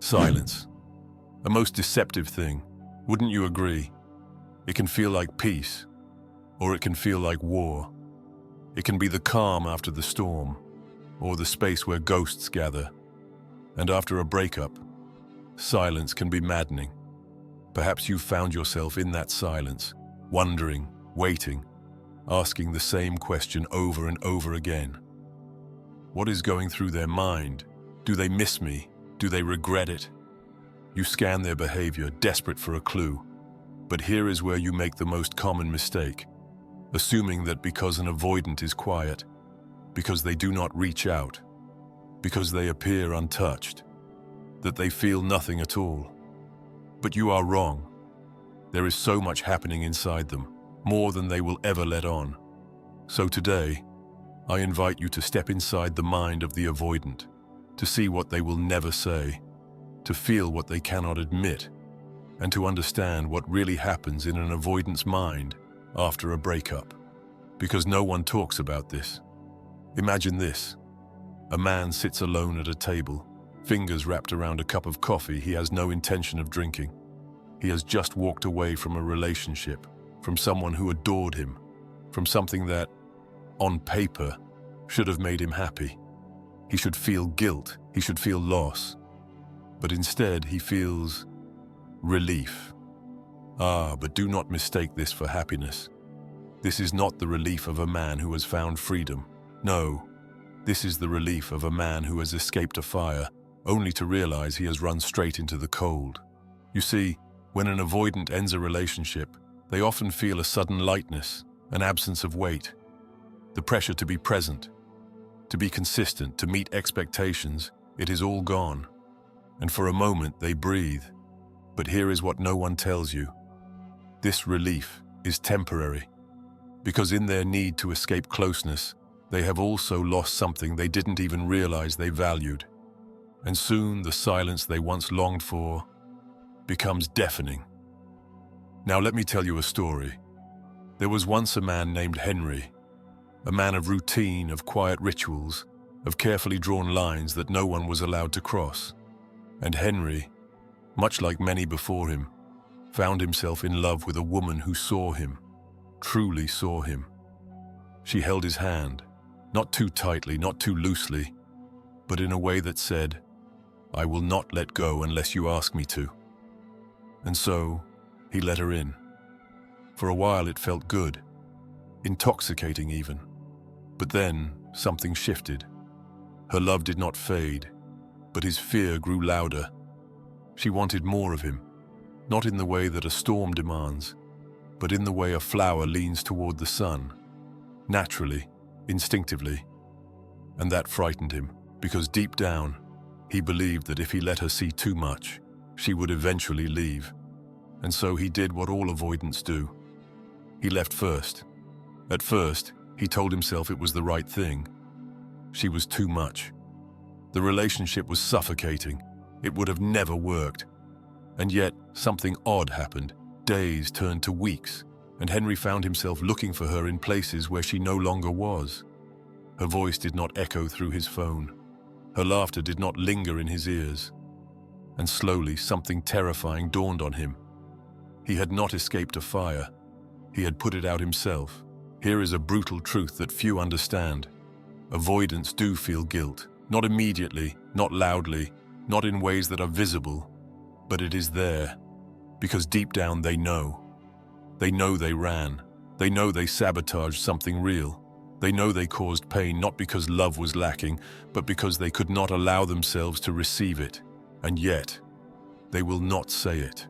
Silence. A most deceptive thing, wouldn't you agree? It can feel like peace, or it can feel like war. It can be the calm after the storm, or the space where ghosts gather. And after a breakup, silence can be maddening. Perhaps you've found yourself in that silence, wondering, waiting, asking the same question over and over again. What is going through their mind? Do they miss me? Do they regret it? You scan their behavior, desperate for a clue. But here is where you make the most common mistake, assuming that because an avoidant is quiet, because they do not reach out, because they appear untouched, that they feel nothing at all. But you are wrong. There is so much happening inside them, more than they will ever let on. So today, I invite you to step inside the mind of the avoidant, to see what they will never say, to feel what they cannot admit, and to understand what really happens in an avoidant's mind after a breakup. Because no one talks about this. Imagine this. A man sits alone at a table, fingers wrapped around a cup of coffee he has no intention of drinking. He has just walked away from a relationship, from someone who adored him, from something that, on paper, should have made him happy. He should feel guilt, he should feel loss. But instead he feels relief. But do not mistake this for happiness. This is not the relief of a man who has found freedom. No, this is the relief of a man who has escaped a fire, only to realize he has run straight into the cold. You see, when an avoidant ends a relationship, they often feel a sudden lightness, an absence of weight, the pressure to be present, to be consistent, to meet expectations. It is all gone. And for a moment they breathe. But here is what no one tells you. This relief is temporary, because in their need to escape closeness, they have also lost something they didn't even realize they valued. And soon the silence they once longed for becomes deafening. Now let me tell you a story. There was once a man named Henry, a man of routine, of quiet rituals, of carefully drawn lines that no one was allowed to cross. And Henry, much like many before him, found himself in love with a woman who saw him, truly saw him. She held his hand, not too tightly, not too loosely, but in a way that said, "I will not let go unless you ask me to." And so, he let her in. For a while it felt good, intoxicating even. But then, something shifted. Her love did not fade, but his fear grew louder. She wanted more of him, not in the way that a storm demands, but in the way a flower leans toward the sun, naturally, instinctively. And that frightened him, because deep down, he believed that if he let her see too much, she would eventually leave. And so he did what all avoidants do. He left first. At first, he told himself it was the right thing. She was too much. The relationship was suffocating. It would have never worked. And yet, something odd happened. Days turned to weeks, and Henry found himself looking for her in places where she no longer was. Her voice did not echo through his phone. Her laughter did not linger in his ears. And slowly, something terrifying dawned on him. He had not escaped a fire. He had put it out himself. Here is a brutal truth that few understand. Avoidants do feel guilt. Not immediately, not loudly, not in ways that are visible, but it is there. Because deep down they know. They know they ran. They know they sabotaged something real. They know they caused pain not because love was lacking, but because they could not allow themselves to receive it. And yet, they will not say it.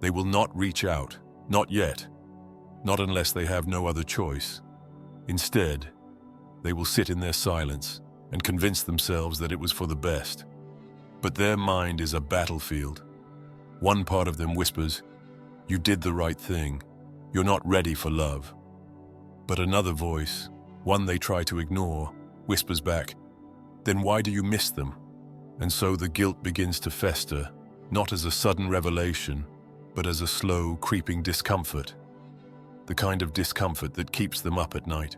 They will not reach out. Not yet. Not unless they have no other choice. Instead, they will sit in their silence and convince themselves that it was for the best. But their mind is a battlefield. One part of them whispers, "You did the right thing. You're not ready for love." But another voice, one they try to ignore, whispers back, "Then why do you miss them?" And so the guilt begins to fester, not as a sudden revelation, but as a slow, creeping discomfort. The kind of discomfort that keeps them up at night.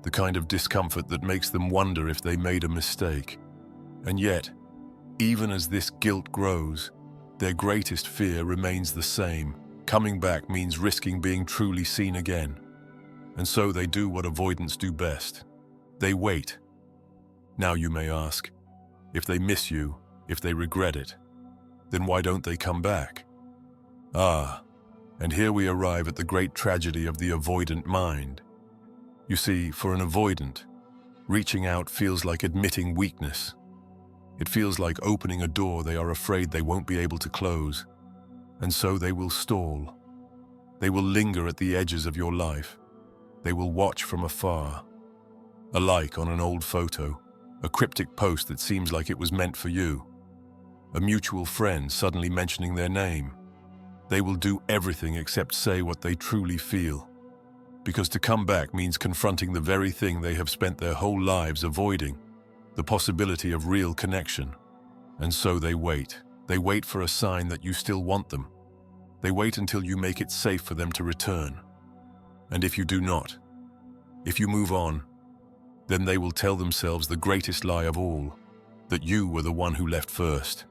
The kind of discomfort that makes them wonder if they made a mistake. And yet, even as this guilt grows, their greatest fear remains the same. Coming back means risking being truly seen again. And so they do what avoidants do best. They wait. Now you may ask, if they miss you, if they regret it, then why don't they come back? And here we arrive at the great tragedy of the avoidant mind. You see, for an avoidant, reaching out feels like admitting weakness. It feels like opening a door they are afraid they won't be able to close. And so they will stall. They will linger at the edges of your life. They will watch from afar. A like on an old photo, a cryptic post that seems like it was meant for you, a mutual friend suddenly mentioning their name. They will do everything except say what they truly feel. Because to come back means confronting the very thing they have spent their whole lives avoiding, the possibility of real connection. And so they wait. They wait for a sign that you still want them. They wait until you make it safe for them to return. And if you do not, if you move on, then they will tell themselves the greatest lie of all, that you were the one who left first.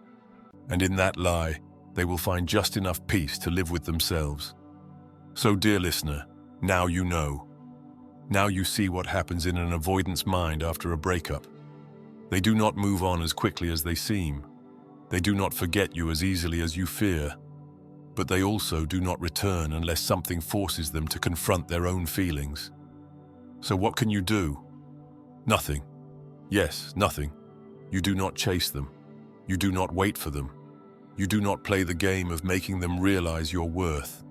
And in that lie, they will find just enough peace to live with themselves. So, dear listener, now you know. Now you see what happens in an avoidance mind after a breakup. They do not move on as quickly as they seem. They do not forget you as easily as you fear. But they also do not return unless something forces them to confront their own feelings. So what can you do? Nothing. Yes, nothing. You do not chase them. You do not wait for them. You do not play the game of making them realize your worth.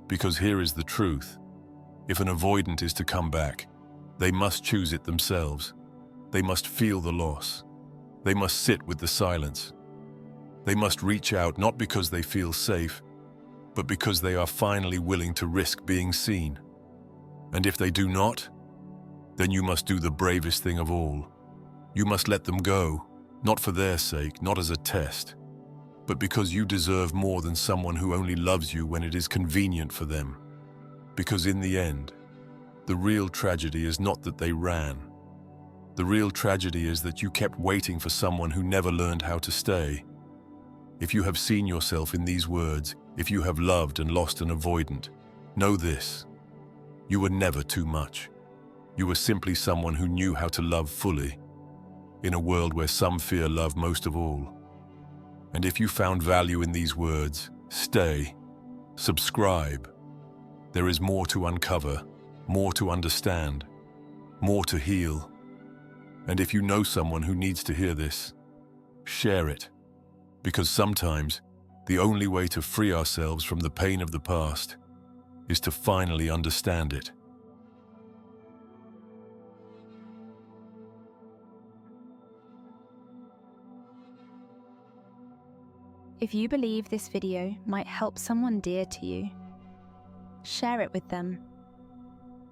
Because here is the truth. If an avoidant is to come back, they must choose it themselves. They must feel the loss. They must sit with the silence. They must reach out not because they feel safe, but because they are finally willing to risk being seen. And if they do not, then you must do the bravest thing of all. You must let them go, not for their sake, not as a test, but because you deserve more than someone who only loves you when it is convenient for them. Because in the end, the real tragedy is not that they ran. The real tragedy is that you kept waiting for someone who never learned how to stay. If you have seen yourself in these words, if you have loved and lost an avoidant, know this: you were never too much. You were simply someone who knew how to love fully, in a world where some fear love most of all. And if you found value in these words, stay, subscribe. There is more to uncover, more to understand, more to heal. And if you know someone who needs to hear this, share it. Because sometimes, the only way to free ourselves from the pain of the past is to finally understand it. If you believe this video might help someone dear to you, share it with them.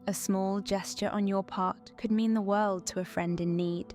A small gesture on your part could mean the world to a friend in need.